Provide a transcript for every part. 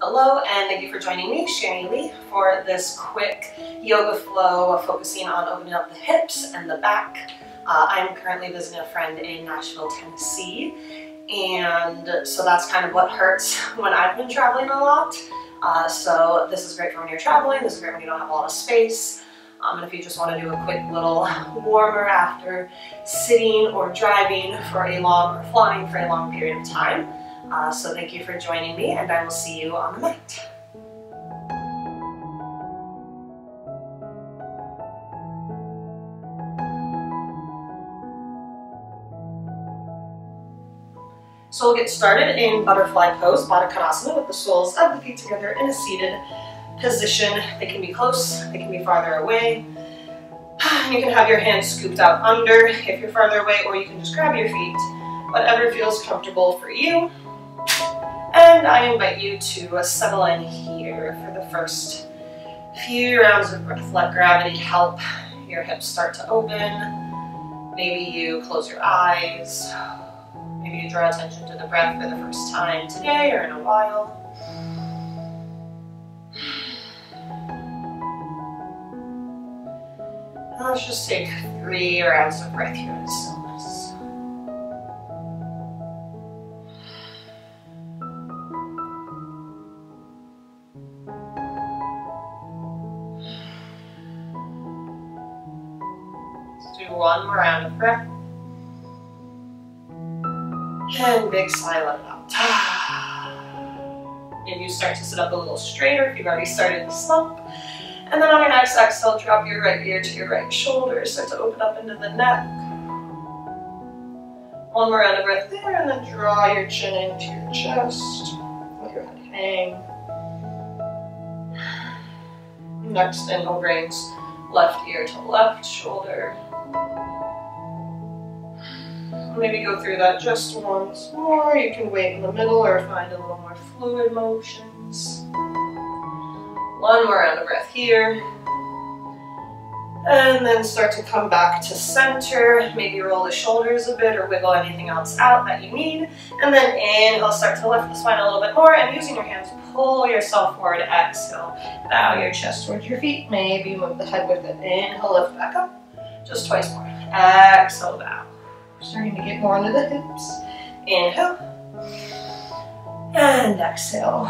Hello, and thank you for joining me, Shanny Leigh, for this quick yoga flow focusing on opening up the hips and the back. I'm currently visiting a friend in Nashville, Tennessee, and so that's kind of what hurts when I've been traveling a lot. So this is great for when you're traveling, this is great when you don't have a lot of space, and if you just want to do a quick little warmer after sitting or driving for a long, or flying for a long period of time. So thank you for joining me, and I will see you on the mat. So we'll get started in butterfly pose, Baddha Konasana, with the soles of the feet together in a seated position. They can be close, they can be farther away. You can have your hands scooped out under if you're farther away, or you can just grab your feet, whatever feels comfortable for you. And I invite you to settle in here for the first few rounds of breath. Let gravity help your hips start to open. Maybe you close your eyes. Maybe you draw attention to the breath for the first time today or in a while. And let's just take 3 rounds of breath here in stillness. One more round of breath. And big sigh, let it out. Maybe you start to sit up a little straighter if you've already started to slump. And then on your next exhale, drop your right ear to your right shoulder. Start to open up into the neck. One more round of breath there, and then draw your chin into your chest. Let your head hang. Next inhale brings left ear to left shoulder. Maybe go through that just once more. You can wait in the middle or find a little more fluid motions. One more round of breath here. And then start to come back to center. Maybe roll the shoulders a bit or wiggle anything else out that you need. And then inhale, start to lift the spine a little bit more, and using your hands, pull yourself forward. Exhale, bow your chest towards your feet. Maybe move the head with it. Inhale, lift back up. Just twice more. Exhale, bow. Starting to get more into the hips. Inhale. And exhale.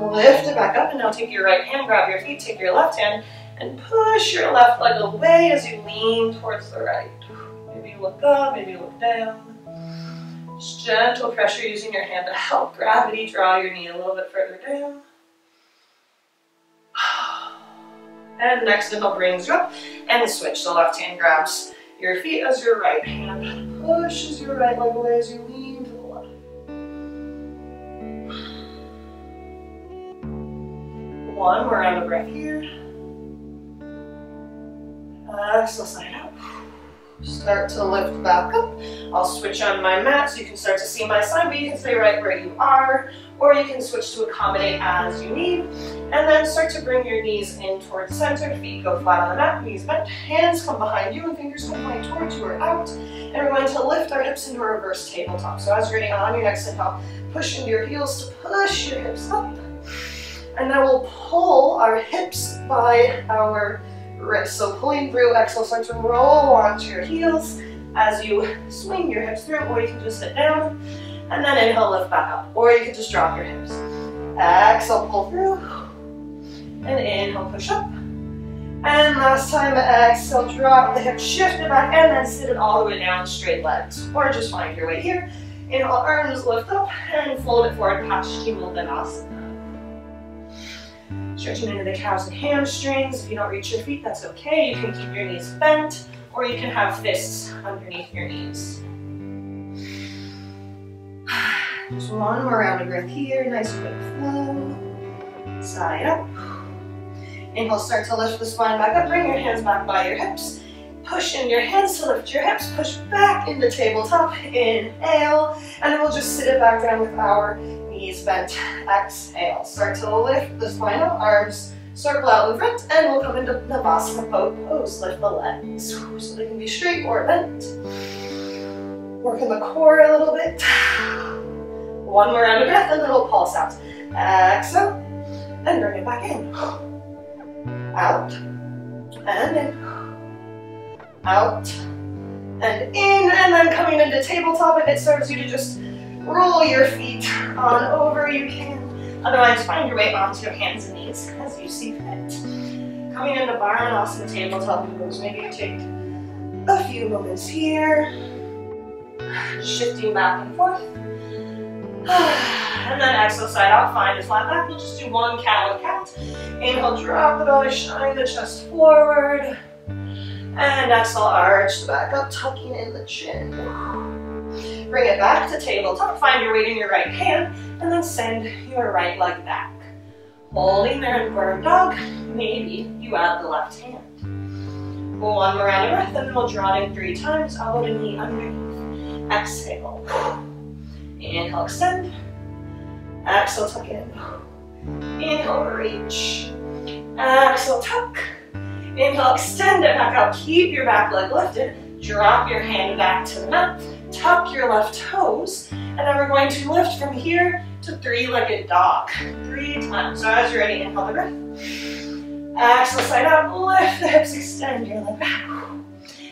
Lift it back up, and now take your right hand, grab your feet, take your left hand, and push your left leg away as you lean towards the right. Maybe you look up, maybe you look down. Just gentle pressure using your hand to help gravity draw your knee a little bit further down. And next inhale brings you up, and switch. The left hand grabs your feet as your right hand pushes your right leg away as you lean to the left. One more round of breath here. Exhale, side up. Start to lift back up. I'll switch on my mat so you can start to see my side, but you can stay right where you are, or you can switch to accommodate as you need. And then start to bring your knees in towards center. Feet go flat on the mat, knees bent, hands come behind you, and fingers come point towards you or out. And we're going to lift our hips into a reverse tabletop. So as you're getting on your next inhale, push into your heels to push your hips up. And then we'll pull our hips by our wrists. So pulling through, exhale, start to roll onto your heels as you swing your hips through, or you can just sit down. And then inhale, lift back up, or you can just drop your hips. Exhale, pull through. And inhale, push up. And last time, exhale, drop the hips, shift it back, and then sit it all the way down, straight legs. Or just find your way here. Inhale, arms lift up, and fold it forward, Paschimottanasana. Stretching into the calves and hamstrings. If you don't reach your feet, that's okay. You can keep your knees bent, or you can have fists underneath your knees. Just one more round of breath here. Nice quick flow. Side up. Inhale, start to lift the spine back up. Bring your hands back by your hips. Push in your hands to lift your hips. Push back into tabletop. Inhale. And then we'll just sit it back down with our knees bent. Exhale. Start to lift the spine up. Arms circle out in front. And we'll come into Namaste pose. Lift the legs so they can be straight or bent. Work in the core a little bit. One more round of breath and then we'll pulse out. Exhale, and bring it back in. Out, and in. Out, and in, and then coming into tabletop, and it serves you to just roll your feet on over. You can otherwise find your way onto your hands and knees as you see fit. Coming into Baranasana tabletop pose, maybe you take a few moments here, shifting back and forth. And then exhale, side out, find a flat back. We'll just do one cat. Inhale, drop the belly, shine the chest forward. And exhale, arch the back up, tucking in the chin. Bring it back to tabletop, find your weight in your right hand, and then send your right leg back. Holding there in bird dog, maybe you add the left hand. One more round of breath, and then we'll draw it in 3 times, elbow to knee underneath. Exhale. Inhale, extend. Exhale, tuck in. Inhale, reach. Exhale, tuck. Inhale, extend it back out. Keep your back leg lifted. Drop your hand back to the mat. Tuck your left toes. And then we're going to lift from here to 3-legged dog. 3 times. So as you're ready, inhale the breath. Exhale, side out. Lift the hips, extend your leg back.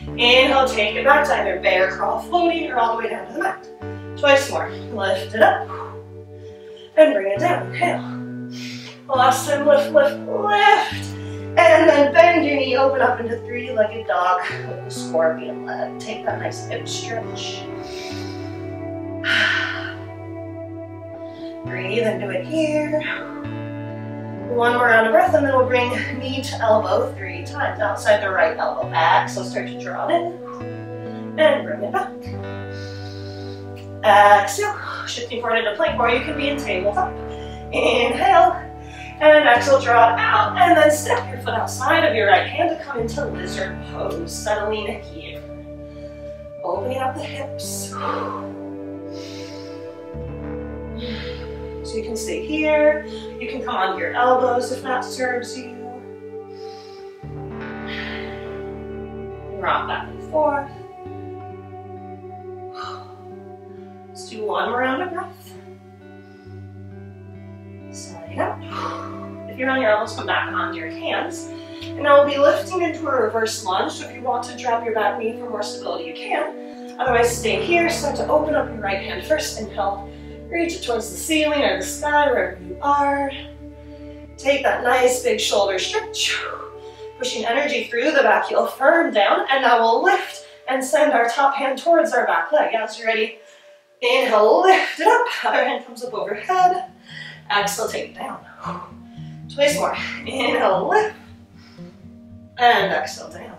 Inhale, take it back to either bear crawl, floating, or all the way down to the mat. Twice more. Lift it up. And bring it down. Inhale. Last time, lift, lift, lift. And then bend your knee, open up into 3-legged dog with the scorpion leg. Take that nice hip stretch. Breathe into it here. One more round of breath, and then we'll bring knee to elbow 3 times. Outside the right elbow back, so start to draw it in. And bring it back. Exhale, shifting forward into plank, or you can be in tabletop. Inhale. And exhale, draw it out, and then step your foot outside of your right hand to come into lizard pose, settling here. Opening up the hips. So you can stay here, you can come onto your elbows if that serves you. Rock back and forth. Let's do one more round of breath. Side up. If you're on your elbows, come back onto your hands. And now we'll be lifting into a reverse lunge. So if you want to drop your back knee for more stability, you can. Otherwise, stay here. Start to open up your right hand first. Inhale, reach it towards the ceiling or the sky, wherever you are. Take that nice big shoulder stretch. Pushing energy through the back heel, firm down. And now we'll lift and send our top hand towards our back leg. As you're ready, inhale, lift it up. Other hand comes up overhead. Exhale, take it down. Twice more. Inhale, lift. And exhale, down.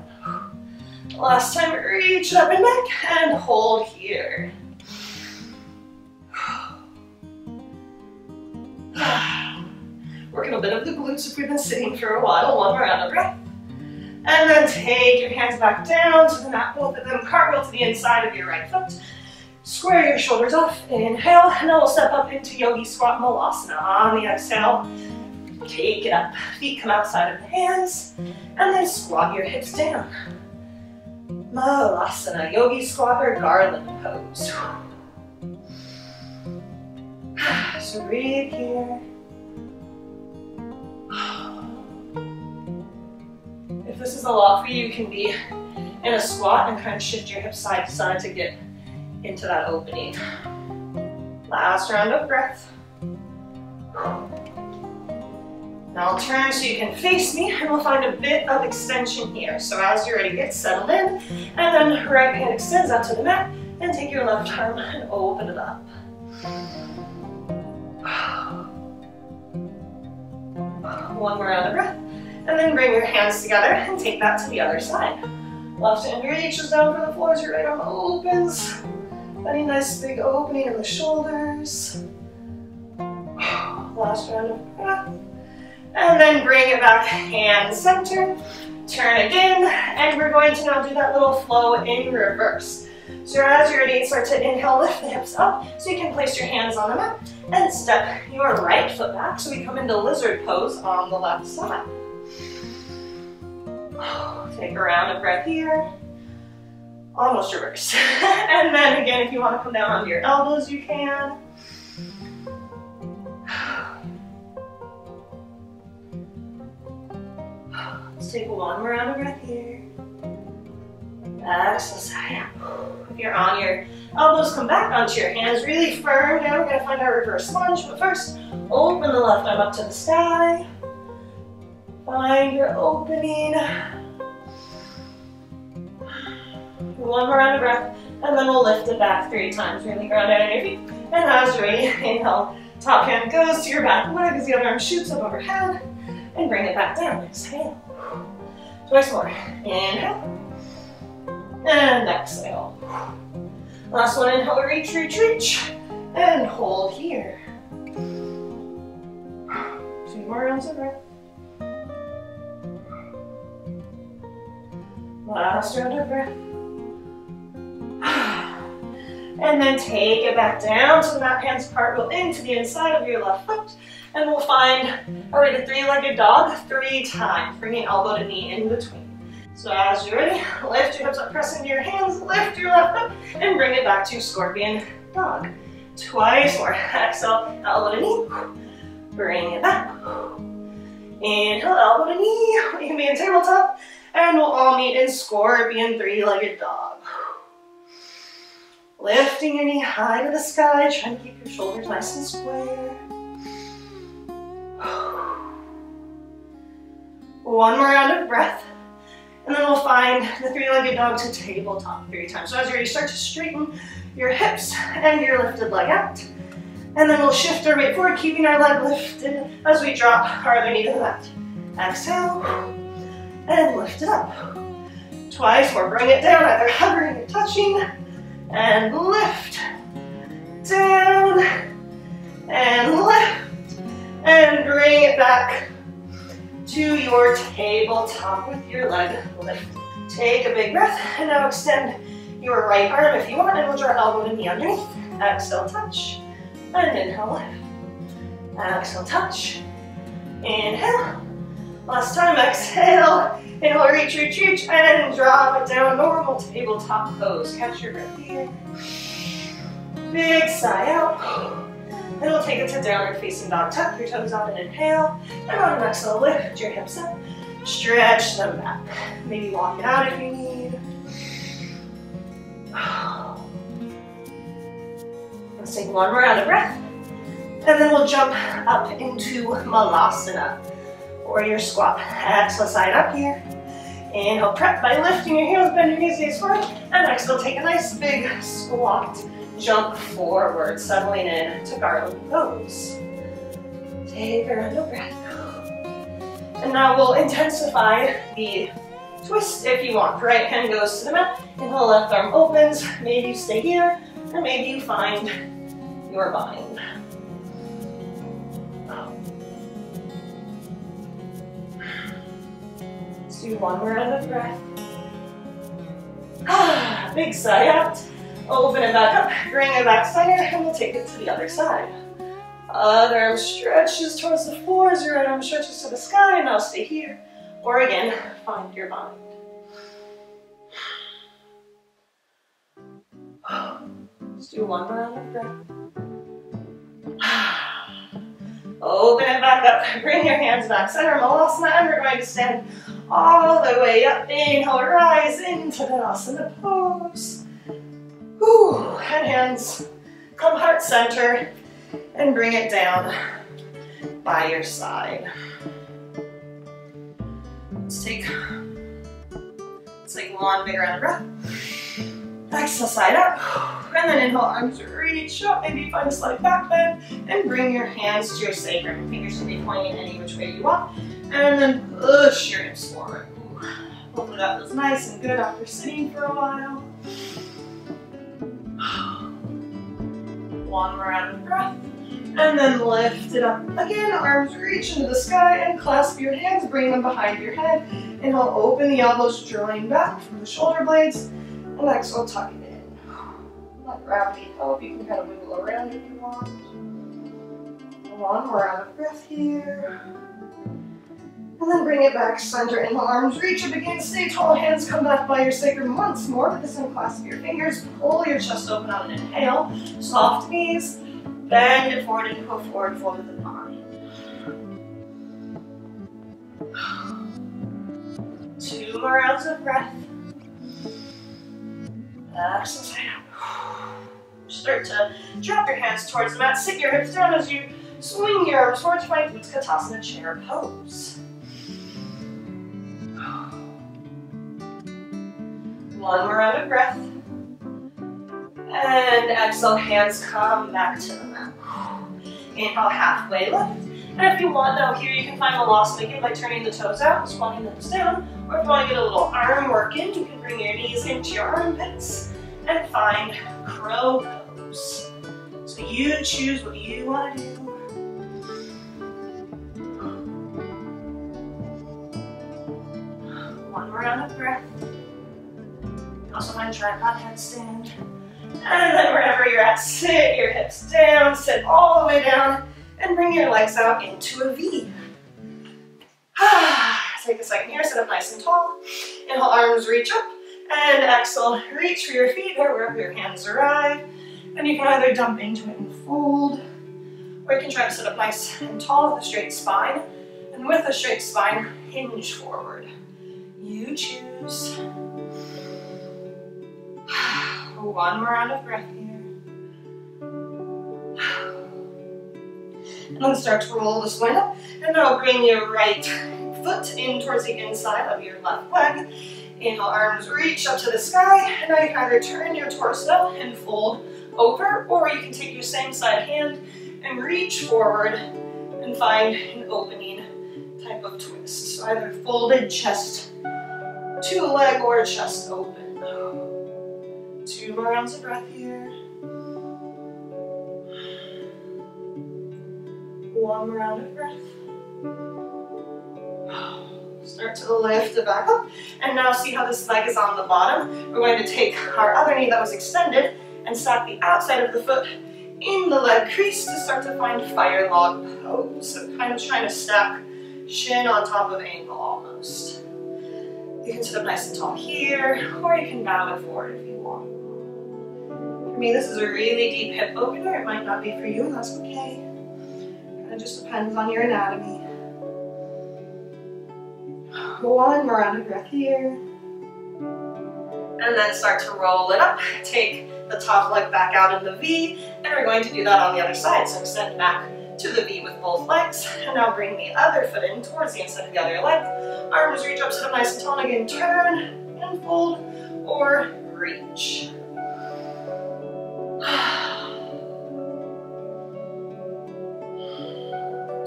Last time, reach up and back and hold here. Working a bit of the glutes if we've been sitting for a while. One more round of breath. And then take your hands back down to the mat, both of them. Cartwheel to the inside of your right foot. Square your shoulders off, inhale, and then we'll step up into Yogi Squat Malasana. On the exhale, take it up. Feet come outside of the hands, and then squat your hips down. Malasana, Yogi Squat or Garland pose. So breathe here. If this is a lot for you, you can be in a squat and kind of shift your hips side to side to get into that opening. Last round of breath. Now I'll turn so you can face me, and we'll find a bit of extension here. So as you're ready, get settled in, and then right hand extends out to the mat, and take your left arm and open it up. One more round of breath, and then bring your hands together and take that to the other side. Left hand reaches down for the floor as your right arm opens. Any nice big opening in the shoulders. Last round of breath. And then bring it back, hand center. Turn it in, and we're going to now do that little flow in reverse. So as you're ready, start to inhale, lift the hips up so you can place your hands on the mat and step your right foot back so we come into lizard pose on the left side. Take a round of breath here. Almost reverse. And then again, if you want to come down onto your elbows, you can. Let's take one more round of breath here. Exhale, side out. If you're on your elbows, come back onto your hands really firm. Now we're going to find our reverse lunge, but first, open the left arm up to the sky. Find your opening. One more round of breath, and then we'll lift it back 3 times. Really ground out on your feet. And as you're ready, inhale. Top hand goes to your back leg as the other arm shoots up overhead. And bring it back down. Exhale. Twice more. Inhale. And exhale. Last one, inhale, reach, reach, reach. And hold here. 2 more rounds of breath. Last round of breath. And then take it back down so that hands cartwheel into the inside of your left foot. And we'll find our way to 3-legged dog 3 times, bringing elbow to knee in between. So as you're ready, lift your hips up, press into your hands, lift your left foot, and bring it back to scorpion dog. Twice more. Exhale, elbow to knee. Bring it back. Inhale, elbow to knee. We can be in tabletop, and we'll all meet in scorpion 3-legged dog. Lifting your knee high to the sky, trying to keep your shoulders nice and square. One more round of breath, and then we'll find the 3-legged dog to tabletop 3 times. So as you're ready, start to straighten your hips and your lifted leg out. And then we'll shift our weight forward, keeping our leg lifted as we drop our other knee to the left. Exhale, and lift it up. Twice more, bring it down, either hovering or touching. And lift, down, and lift, and bring it back to your tabletop with your leg lift. Take a big breath, and now extend your right arm if you want, and we'll draw elbow to knee underneath. Exhale, touch, and inhale, lift. Exhale, touch, inhale. Last time, exhale. Inhale, reach, reach, reach, and drop it down. Normal tabletop pose. Catch your breath here. Big sigh out. And we'll take it to downward facing dog. Tuck your toes out and inhale. And on an exhale, lift your hips up. Stretch them back. Maybe walk it out if you need. Let's take one more round of breath. And then we'll jump up into Malasana. Warrior squat. Exhale, side up here. Inhale, prep by lifting your heels, bend your knees, gaze forward. And exhale, take a nice big squat. Jump forward, settling in to garland pose. Take a round of breath. And now we'll intensify the twist if you want. Right hand goes to the mat. Inhale, left arm opens. Maybe you stay here, or maybe you find your bind. Do one more round of breath. Big sigh out. Open it back up, bring it back center, and we'll take it to the other side. Other arm stretches towards the floor as your right arm stretches to the sky, and now stay here. Or again, find your bind. Let's do one more round of breath. Open it back up, bring your hands back center, Malasana, and we're going to stand all the way up. Inhale, rise into the Asana pose. Whew. And hands come heart center and bring it down by your side. Let's take one big round of breath. Exhale, side up. And then inhale, arms reach up. Maybe find a slight back bend and bring your hands to your sacrum. Fingers can be pointing any which way you want. And then push your hips forward. Hopefully that was nice and good after sitting for a while. One more round of breath. And then lift it up again. Arms reach into the sky and clasp your hands. Bring them behind your head. Inhale, open the elbows, drawing back from the shoulder blades. And exhale, tuck it in. Let gravity help. You can kind of wiggle around if you want. One more round of breath here. And then bring it back, center, inhale, arms reach up again, stay tall, hands come back by your sacrum once more, but this time clasp your fingers, pull your chest open on an inhale, soft knees, Bend it forward into a forward fold with the palm. 2 more rounds of breath. Exhale, side out. Start to drop your hands towards the mat. Sit your hips down as you swing your arms forward to find Utkatasana chair pose. 1 more round of breath. And exhale, hands come back to the mat. Inhale, halfway lift. And if you want now here, you can find Namaste again by turning the toes out, squatting the hips down. Or if you want to get a little arm work in, you can bring your knees into your armpits and find crow pose. So you choose what you want to do. One more round of breath. Also find tripod headstand. And then wherever you're at, sit your hips down, sit all the way down, and bring your legs out into a V. Take a second here, sit up nice and tall. Inhale, arms reach up, and exhale, reach for your feet or wherever your hands arrive. And you can either dump into it and fold, or you can try to sit up nice and tall with a straight spine. And with a straight spine, hinge forward. You choose. 1 more round of breath here. And then start to roll the spine up. And now bring your right foot in towards the inside of your left leg. Inhale, arms reach up to the sky. And now you can either turn your torso and fold over, or you can take your same side hand and reach forward and find an opening type of twist. So either folded chest to leg or chest open. 2 more rounds of breath here. 1 round of breath. Start to lift it back up. And now see how this leg is on the bottom. We're going to take our other knee that was extended and stack the outside of the foot in the leg crease to start to find fire log pose. So kind of trying to stack shin on top of ankle almost. You can sit up nice and tall here, or you can bow it forward if you want. For me, this is a really deep hip opener. It might not be for you, and that's okay. It just depends on your anatomy. 1 more round of breath here. And then start to roll it up. Take the top leg back out in the V, and we're going to do that on the other side. So extend back to the V with both legs, and now bring the other foot in towards the inside of the other leg. Arms reach up, sit up nice and tall, and again turn and fold or reach.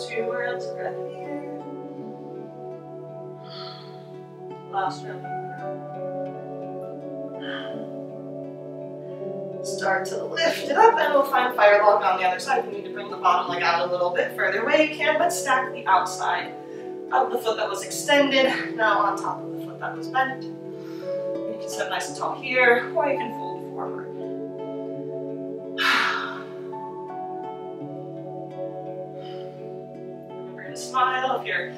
2 more rounds of breath here. Last round. Start to lift it up, and we'll find fire log on the other side. If you need to bring the bottom leg out a little bit further away, you can, but stack the outside of the foot that was extended now on top of the foot that was bent. You can sit nice and tall here, or you can fold forward. Remember to smile. If you're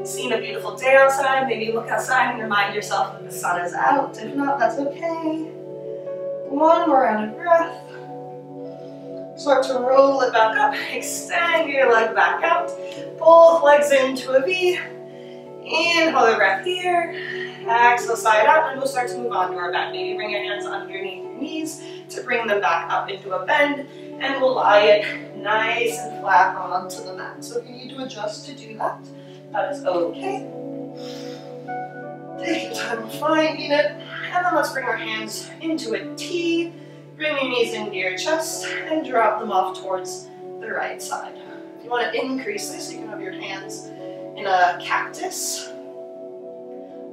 seeing a beautiful day outside, maybe look outside and remind yourself that the sun is out. If not, that's okay. 1 more round of breath. Start to roll it back up. Extend your leg back out. Both legs into a V. Inhale the breath here. Exhale, side out, and we'll start to move on to our back. Maybe bring your hands underneath your knees to bring them back up into a bend, and we'll lie it nice and flat onto the mat. So if you need to adjust to do that, that is okay. Take your time finding it, and then let's bring our hands into a T. Bring your knees into your chest and drop them off towards the right side. If you want to increase this, you can have your hands in a cactus,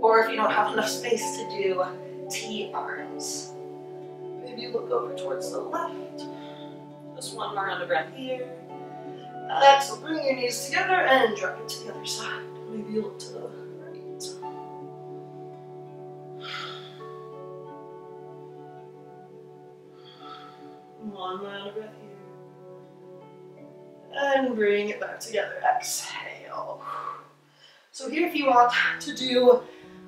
or if you don't have enough space to do T arms, maybe look over towards the left. Just 1 more round of breath here. Exhale, bring your knees together and drop it to the other side. Maybe look to the right. 1 round of breath here. And bring it back together. Exhale. So here, if you want to do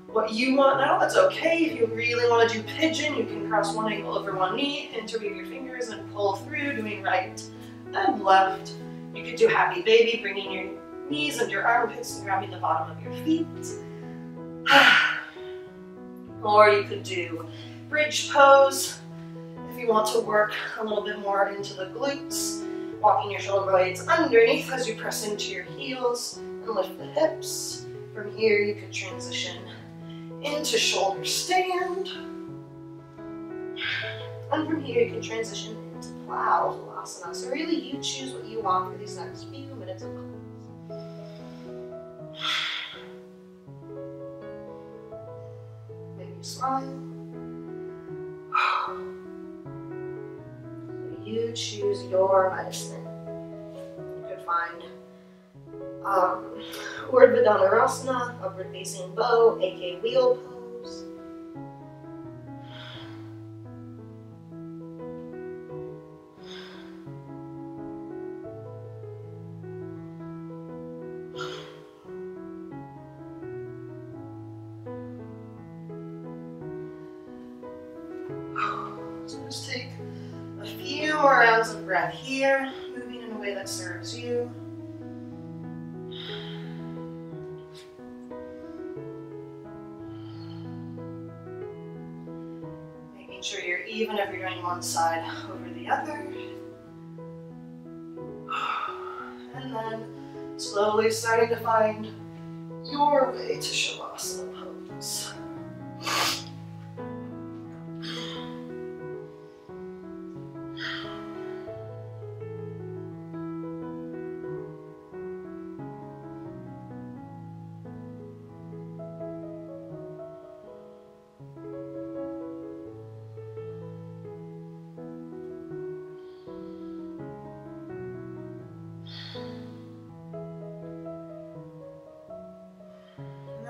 what you want now, that's okay. If you really want to do pigeon, you can cross one ankle over one knee, interweave your fingers and pull through, doing right and left. You could do happy baby, bringing your knees under your armpits and grabbing the bottom of your feet. Or you could do bridge pose if you want to work a little bit more into the glutes, walking your shoulder blades underneath as you press into your heels and lift the hips. From here you could transition into shoulder stand. And from here you can transition into plow asana. So really you choose what you want for these next few minutes of class. Maybe you smile. You choose your medicine. You could find Urdhva Dhanurasana, upward facing bow, aka wheel pose. So just take a few more rounds of breath here, moving in a way that serves you. Making sure you're even if you're doing one side over the other. And then slowly starting to find your way to Shavasana pose.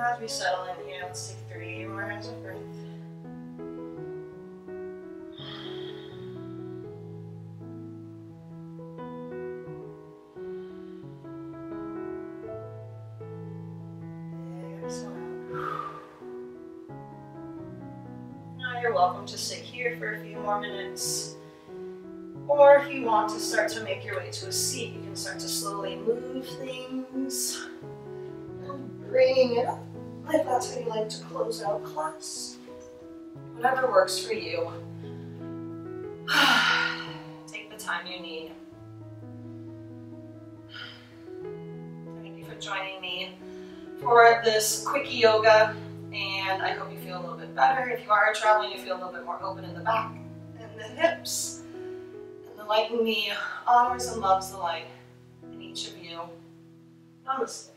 As we settle in here, let's take 3 more rounds of breath. Exhale out. Now you're welcome to sit here for a few more minutes. Or if you want to start to make your way to a seat, you can start to slowly move things. Bringing it up, if that's how you like to close out class. Whatever works for you. Take the time you need. Thank you for joining me for this quick yoga, and I hope you feel a little bit better. If you are traveling, you feel a little bit more open in the back and the hips. And the light in me honors and loves the light in each of you. Namaste.